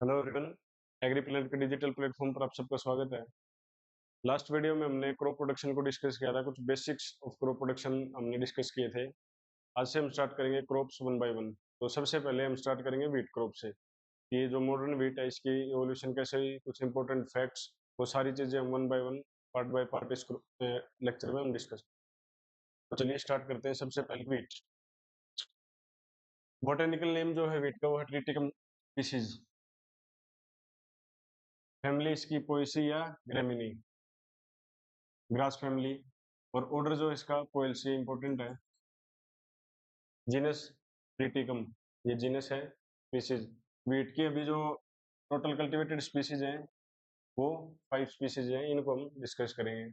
Hello everyone. Agree planet के digital platform पर आप सबका स्वागत है। लास्ट वीडियो में हमने क्रॉप प्रोडक्शन को डिस्कस किया था, कुछ बेसिक्स ऑफ क्रॉप प्रोडक्शन हमने डिस्कस किए थे। आज से हम स्टार्ट करेंगे क्रॉप्स वन बाय वन। तो सबसे पहले हम स्टार्ट करेंगे व्हीट क्रॉप से। ये जो मॉडर्न व्हीट है इसकी एवोल्यूशन कैसे हुई, कुछ इंपॉर्टेंट फैक्ट्स, वो सारी चीजें हम one by one part by part इस लेक्चर में हम डिस्कस। तो चलिए स्टार्ट करते हैं। सबसे पहले व्हीट। बॉटेनिकल नेम जो है व्हीट का वो है ट्रिटिकम स्पीसीज। फैमिली इसकी पोएसी या ग्रेमिनी, ग्रास फैमिली। और ऑर्डर जो इसका पोएल्सी इंपॉर्टेंट है। जीनस ट्रिटिकम, ये जीनस है। स्पीसीज व्हीट की अभी जो टोटल कल्टीवेटेड स्पीसीज हैं वो 5 स्पीसीज हैं, इनको हम डिस्कस करेंगे।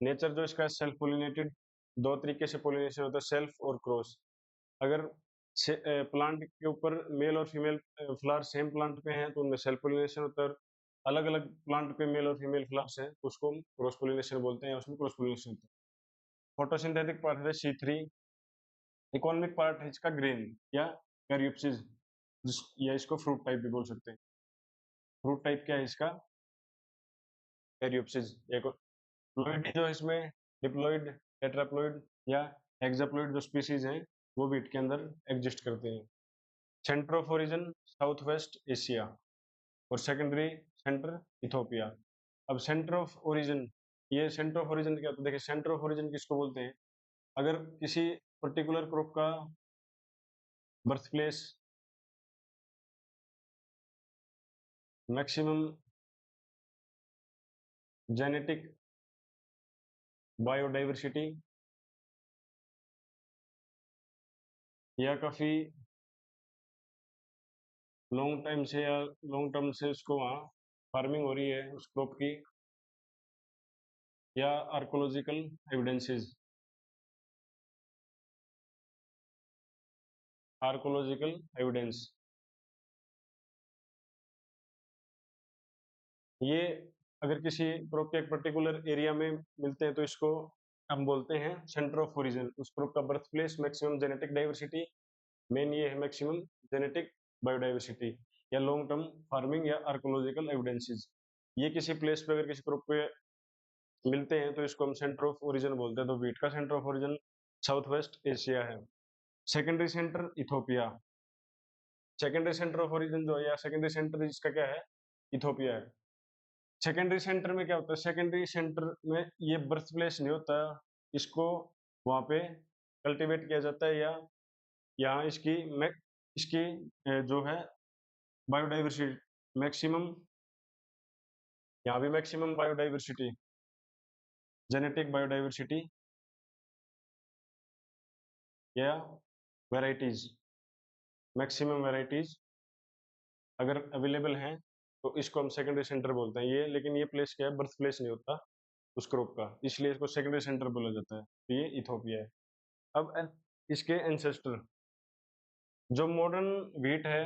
नेचर जो इसका सेल्फ पोलिनेटेड, दो तरीके से पोलिनेशन होता है, सेल्फ और क्रॉस। अगर प्लांट के ऊपर मेल और फीमेल फ्लावर सेम प्लांट पे हैं तो उनमें सेल्फ पोलिनेशन होता है। अलग अलग प्लांट पे मेल और फीमेल फ्लावर्स हैं तो उसको हम क्रॉस पोलिनेशन बोलते हैं, उसमें क्रॉस पोलिनेशन होता है। फोटोसिंथेटिक पार्ट है C3। इकोनॉमिक पार्ट है इसका ग्रेन या कैरियोप्सिस, या इसको फ्रूट टाइप भी बोल सकते हैं। फ्रूट टाइप क्या है इसका? कैरियोप्सिस। प्लॉइड जो है इसमें डिप्लॉइड, टेट्राप्लॉइड या हेक्साप्लॉइड जो स्पीसीज हैं वो व्हीट के अंदर एग्जिस्ट करते हैं। Centre of origin south west Asia और सेकेंडरी सेंटर इथोपिया। अब सेंटर ऑफ ओरिजिन, ये सेंटर ऑफ ओरिजिन क्या होता है? देखिए, सेंटर ऑफ ओरिजिन किसको बोलते हैं? अगर किसी पर्टिकुलर क्रॉप का birth place, maximum genetic biodiversity या काफी लॉन्ग टाइम से या लॉन्ग टर्म से उसको वहाँ फार्मिंग हो रही है उस क्रॉप की, या आर्कोलॉजिकल एविडेंसेस, आर्कोलॉजिकल एविडेंस, ये अगर किसी क्रॉप के एक पर्टिकुलर एरिया में मिलते हैं तो इसको हम बोलते हैं सेंटर ऑफ ओरिजिन। उस क्रॉप का birth place, maximum genetic diversity, main ये है मैक्सिमम जेनेटिक बायोडाइवर्सिटी, या लॉन्ग टर्म फार्मिंग या आर्कोलॉजिकल एविडेंसेस। ये किसी प्लेस पे अगर किसी क्रॉप पे मिलते हैं तो इसको हम सेंटर ऑफ ओरिजिन बोलते हैं। तो व्हीट का centre of origin south west Asia है। Secondary centre Ethiopia. Secondary centre of origin जो है या सेकेंडरी सेंटर इसका क्या है? इथोपिया है। सेकेंडरी सेंटर में क्या होता है? सेकेंडरी सेंटर में ये बर्थ प्लेस नहीं होता, इसको वहाँ पे कल्टीवेट किया जाता है, या यहाँ इसकी जो है बायोडाइवर्सिटी मैक्सिमम, यहाँ भी मैक्सिमम बायोडाइवर्सिटी, जेनेटिक बायोडाइवर्सिटी या वेराइटीज, मैक्सिमम वेराइटीज अगर अवेलेबल हैं तो इसको हम सेकेंडरी सेंटर बोलते हैं। ये लेकिन ये प्लेस क्या है? बर्थ प्लेस नहीं होता उस क्रॉप का, इसलिए इसको सेकेंडरी सेंटर बोला जाता है। तो ये इथोपिया है। अब इसके एंसेस्टर जो मॉडर्न व्हीट है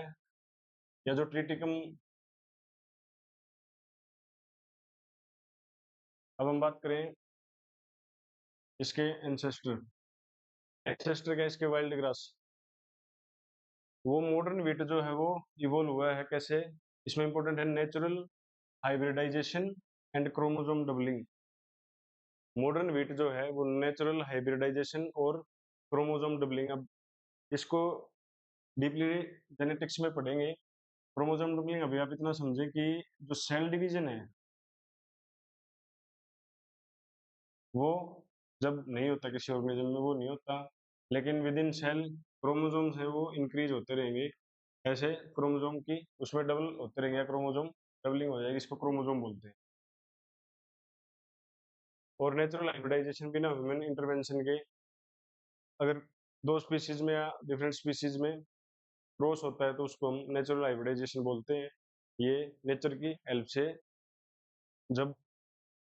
या जो ट्रिटिकम, अब हम बात करें इसके एंसेस्टर। एंसेस्टर क्या? इसके वाइल्ड ग्रास। वो मॉडर्न व्हीट जो है वो इवोल्व हुआ है कैसे? इसमें इंपॉर्टेंट है natural hybridization and chromosome doubling. Modern wheat जो है वो नेचुरल हाइब्रिडाइजेशन और क्रोमोसोम डबलिंग। अब इसको डीपली जेनेटिक्स में पढ़ेंगे। क्रोमोसोम डबलिंग अभी आप इतना समझें कि जो सेल डिवीजन है वो जब नहीं होता किसी ऑर्गेनिज्म में, वो नहीं होता, लेकिन विद इन सेल क्रोमोसोम्स है वो इंक्रीज होते रहेंगे। ऐसे क्रोमोसोम की उसमें डबल होते रहेंगे, क्रोमोसोम डबलिंग हो जाएगी, इसको क्रोमोसोम बोलते हैं। और नेचुरल हाइब्रिडाइजेशन बिना ह्यूमन इंटरवेंशन के, अगर दो स्पीसीज में या डिफरेंट स्पीसीज में क्रॉस होता है तो उसको हम नेचुरल हाइब्रिडाइजेशन बोलते हैं। ये नेचर की हेल्प से जब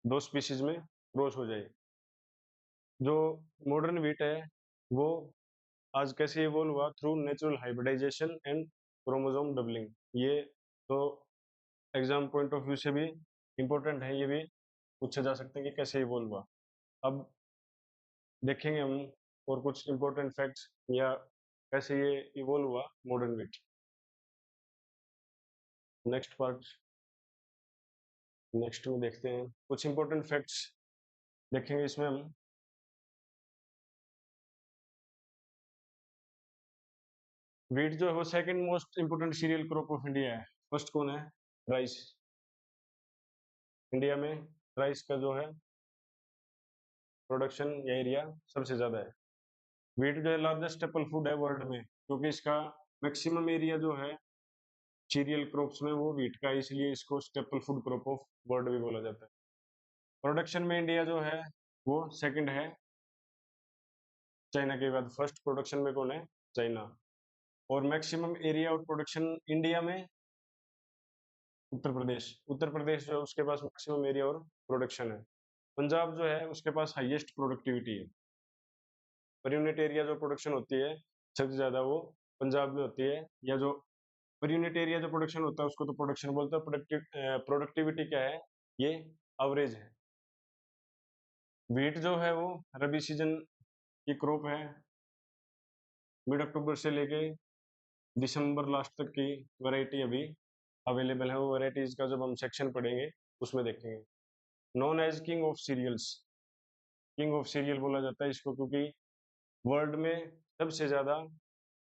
दो स्पीसीज में क्रॉस हो जाए। जो मॉडर्न व्हीट है वो आज कैसे इवोल्व हुआ? Through natural hybridization and chromosome doubling. ये तो एग्जाम पॉइंट ऑफ व्यू से भी इंपॉर्टेंट है, ये भी पूछे जा सकते हैं कि कैसे इवोल्व हुआ। अब देखेंगे हम और कुछ इंपॉर्टेंट फैक्ट्स या कैसे ये इवोल्व हुआ modern wheat. Next part, next में देखते हैं कुछ इंपॉर्टेंट फैक्ट्स देखेंगे इसमें हम। व्हीट जो है वो second most important cereal crop of India है। फर्स्ट कौन है? राइस। इंडिया में राइस का जो है प्रोडक्शन या एरिया सबसे ज्यादा है। व्हीट जो है लार्जेस्ट स्टेपल फूड है वर्ल्ड में, क्योंकि इसका मैक्सिमम एरिया जो है सीरियल क्रॉप्स में वो व्हीट का है, इसलिए इसको staple food crop of world भी बोला जाता है। प्रोडक्शन में इंडिया जो है वो सेकंड है चाइना के बाद। फर्स्ट प्रोडक्शन में कौन है? चाइना। और maximum area of production India में उत्तर प्रदेश। उत्तर प्रदेश जो है उसके पास मैक्सिमम एरिया और प्रोडक्शन है। पंजाब जो है उसके पास हाईएस्ट प्रोडक्टिविटी है। पर यूनिट एरिया जो प्रोडक्शन होती है सबसे ज्यादा वो पंजाब में होती है, या जो पर यूनिट एरिया जो प्रोडक्शन होता है उसको तो प्रोडक्शन बोलते हैं। प्रोडक्टिविटी क्या है? ये एवरेज है। व्हीट जो है वो रबी सीजन की क्रॉप है। मिड अक्टूबर से लेके दिसंबर लास्ट तक की वैरायटी अभी अवेलेबल है। वो वैरायटीज का जब हम सेक्शन पढ़ेंगे उसमें देखेंगे। Known as king of cereals, king of cereal बोला जाता है इसको, क्योंकि वर्ल्ड में सबसे ज्यादा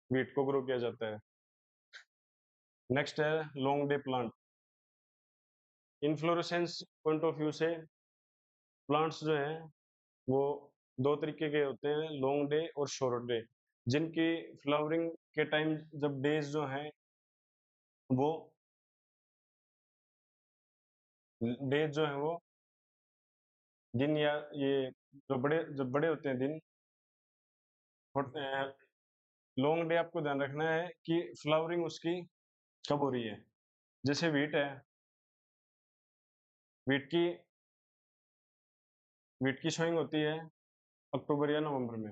व्हीट को ग्रो किया जाता है। नेक्स्ट है long day plant. Inflorescence point of view से प्लांट्स जो हैं वो दो तरीके के होते हैं, लॉन्ग डे और शॉर्ट डे। जिनकी फ्लावरिंग के टाइम जब डेज जो हैं वो डेज जो है वो दिन, या ये जब बड़े होते हैं दिन, लॉन्ग डे आपको ध्यान रखना है कि फ्लावरिंग उसकी कब हो रही है। जैसे व्हीट है, व्हीट की व्हीट की शोइंग होती है अक्टूबर या नवंबर में,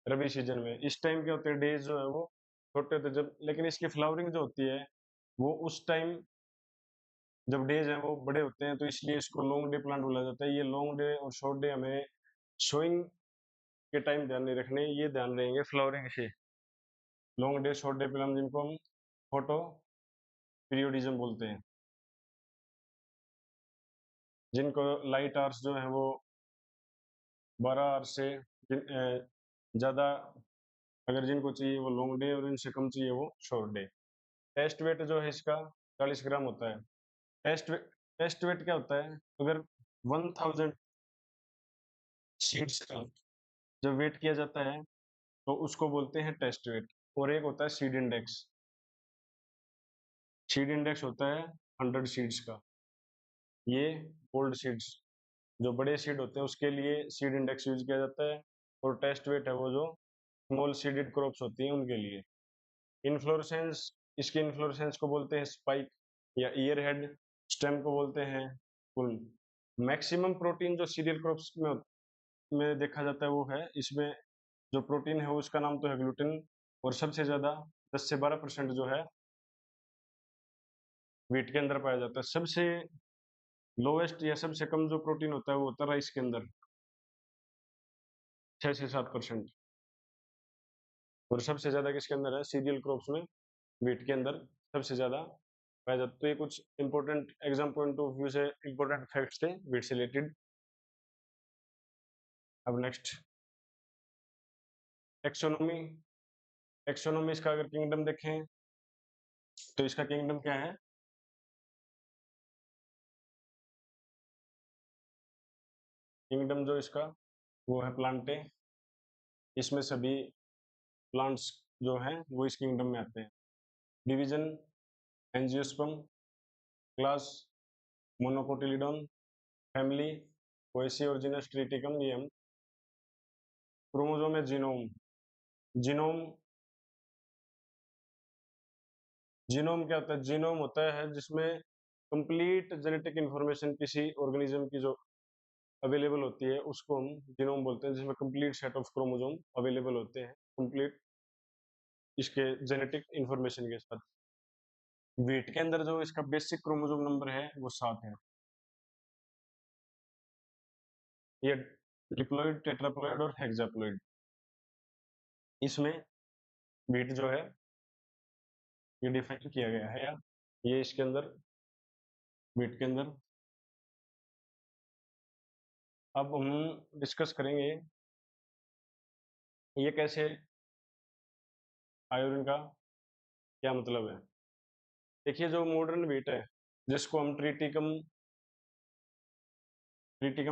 रबी सीजन में। इस टाइम क्या होते हैं, डेज जो है वो छोटे होते हैं जब, लेकिन इसकी फ्लावरिंग जो होती है वो उस टाइम जब डेज हैं वो बड़े होते हैं, तो इसलिए इसको लॉन्ग डे प्लांट बोला जाता है। ये लॉन्ग डे और शॉर्ट डे हमें शोइंग के टाइम ध्यान नहीं रखने, ये ध्यान रहेंगे फ्लावरिंग से। Long day short day plant जिनको हम फोटो पीरियोडिज्म बोलते हैं, जिनको लाइट आवर्स जो है वो 12 आवर्स से ज़्यादा अगर जिनको चाहिए वो लॉन्ग डे, और इनसे कम चाहिए वो शॉर्ट डे। टेस्ट वेट जो है इसका 40 ग्राम होता है। टेस्ट वेट क्या होता है? अगर 1000 सीड्स का जब वेट किया जाता है तो उसको बोलते हैं टेस्ट वेट। और एक होता है सीड इंडेक्स। सीड इंडेक्स होता है 100 सीड्स का। ये ओल्ड सीड्स जो बड़े सीड होते हैं उसके लिए सीड इंडेक्स यूज किया जाता है, और टेस्ट वेट है वो जो स्मॉल सीडेड क्रॉप्स होती हैं उनके लिए। इन्फ्लोरेसेंस, इसकी इन्फ्लोरेसेंस को बोलते हैं स्पाइक या ईयर हेड। स्टेम को बोलते हैं फुल। मैक्सिमम प्रोटीन जो सीरियल क्रॉप्स में देखा जाता है वो है इसमें, जो प्रोटीन है उसका नाम तो है ग्लूटेन, और सबसे ज़्यादा 10 से 12% जो है व्हीट के अंदर पाया जाता है। सबसे लोएस्ट या सबसे कम जो प्रोटीन होता है वो होता है राइस के अंदर, 6 से 7%। और सबसे ज़्यादा किसके अंदर है? सीरियल क्रॉप्स में व्हीट के अंदर सबसे ज़्यादा पाया जाता है। तो ये कुछ important exam point of view से इंपॉर्टेंट फैक्ट्स थे व्हीट से रिलेटेड। अब नेक्स्ट टेक्सोनोमी। टेक्सोनोमी इसका अगर किंगडम देखें तो इसका किंगडम क्या है? किंगडम जो इसका वो है प्लांटे। इसमें सभी प्लांट्स जो हैं वो इस किंगडम में आते हैं। Division angiosperm, class monocotyledon, family poaceae और जीनस ट्रिटिकम। ये हम क्रोमोसोम है जीनोम। जीनोम जीनोम क्या होता है? जीनोम होता है जिसमें कंप्लीट जेनेटिक इंफॉर्मेशन किसी ऑर्गेनिज्म की जो अवेलेबल होती है उसको हम जीनोम बोलते हैं, जिसमें complete set of chromosome available होते हैं, कंप्लीट इसके जेनेटिक इंफॉर्मेशन के साथ। व्हीट के अंदर जो इसका बेसिक क्रोमोसोम नंबर है वो 7 है। ये डिप्लॉइड, टेट्राप्लॉइड और हेक्साप्लॉइड। इसमें व्हीट जो है ये डिफाइन किया गया है यार। ये इसके अंदर बीट के अंदर। अब हम डिस्कस करेंगे ये कैसे आयोडीन का क्या मतलब है। देखिए जो मॉडर्न बीट है जिसको हम ट्रिटिकम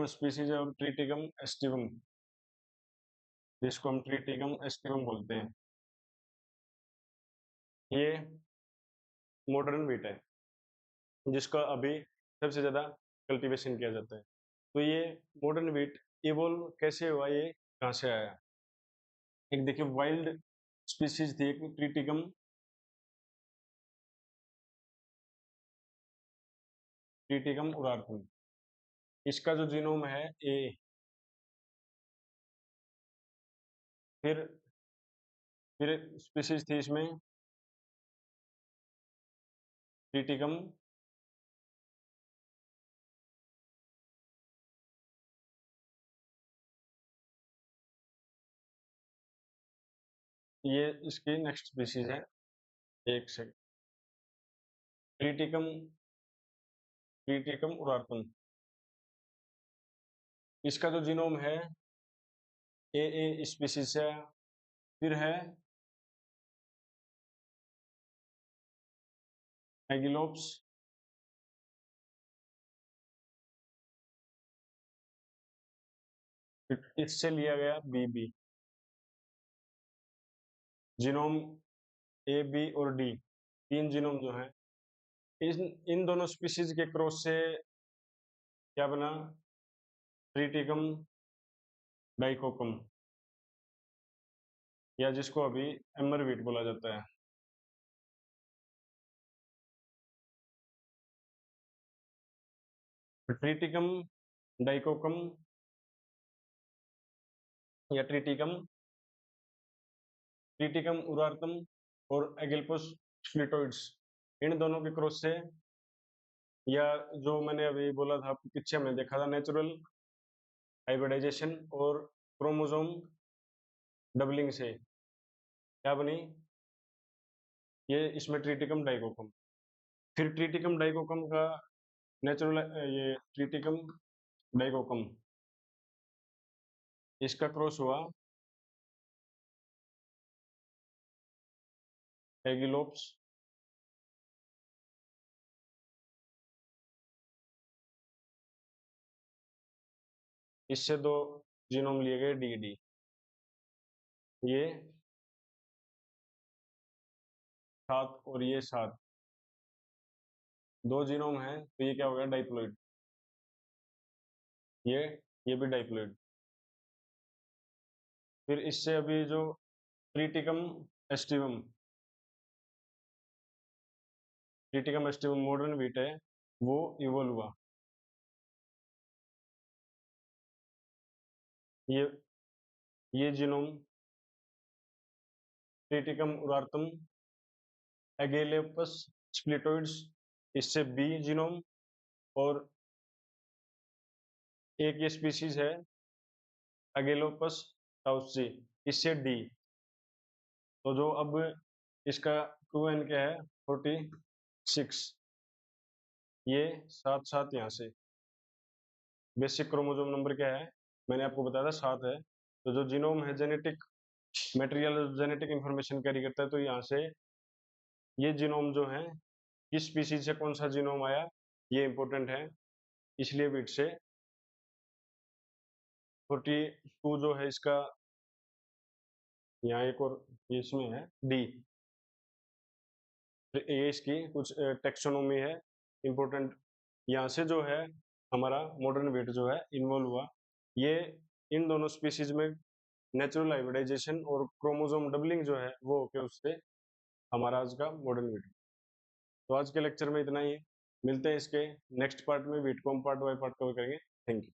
स्पीसीज और ट्रिटिकम एस्टिवम, जिसको हम ट्रिटिकम एस्टिवम बोलते हैं, ये मॉडर्न बीट है जिसका अभी सबसे ज़्यादा कल्टीवेशन किया जाता है। तो ये मॉडर्न बीट इवोल्व कैसे हुआ, ये कहाँ से आया। एक देखिए वाइल्ड स्पीसीज थी एक ट्रिटिकम उरार्तम, इसका जो जीनोम है ए, फिर स्पीसीज थी इसमें ट्रिटिकम ये इसकी नेक्स्ट स्पीसीज है। एक सेकंड, ट्रिटिकम ट्रिटिकम उरार्तम, इसका जो जीनोम है ए स्पीसीज से। फिर है एगिलोप्स, इससे लिया गया बी, जीनोम ए बी और डी, तीन जीनोम जो है इन दोनों स्पीसीज के क्रॉस से क्या बना, ट्रिटिकम डाइकोकम, या जिसको अभी एमरवीट बोला जाता है। ट्रिटिकम डाइकोकम या ट्रिटिकम उरार्तम और एगिल्पोस स्प्लिटोइड्स, इन दोनों के क्रॉस से, या जो मैंने अभी बोला था पीछे हमने देखा था नेचुरल हाइब्रिडाइजेशन और क्रोमोसोम डबलिंग से क्या बनी, ये इसमें ट्रिटिकम डाइकोकम। फिर ट्रिटिकम डाइकोकम का नेचुरल, ये ट्रिटिकम डाइकोकम, इसका क्रॉस हुआ एगिलोप्स इससे दो जीनोम लिए गए डी, ये 7 और ये 7, दो जीनोम है तो ये क्या हो गया डाइप्लॉइड, ये भी डाइप्लॉइड। फिर इससे अभी जो ट्रिटिकम एस्टिवम मॉडर्न बीट है वो इवोल्व हुआ। ये जीनोम ट्रिटिकम उरार्तम एगेलेपस स्प्लिटोइड्स, इससे बी जीनोम, और एक ये स्पीसीज है एगेलोपस टाउसी, इससे डी। तो जो अब इसका 2n क्या है 46, ये 7 यहाँ से। बेसिक क्रोमोसोम नंबर क्या है मैंने आपको बताया था 7 है। तो जो जीनोम है genetic material, genetic information carry करता है, तो यहाँ से ये जीनोम जो है किस स्पीसीज से कौन सा जीनोम आया ये इंपॉर्टेंट है, इसलिए बीट से 42 जो है इसका, यहाँ एक और ये इसमें है डी, ये इसकी कुछ टेक्सोनोमी है इंपॉर्टेंट। यहाँ से जो है हमारा मॉडर्न बीट जो है इन्वॉल्व हुआ, ये इन दोनों स्पीसीज में नेचुरल हाइब्रिडाइजेशन और क्रोमोसोम डबलिंग जो है वो होके उससे हमारा आज का मॉडर्न बीट। तो आज के लेक्चर में इतना ही, मिलते हैं इसके नेक्स्ट पार्ट में, बीट को हम पार्ट बाय पार्ट कवर करेंगे। Thank you.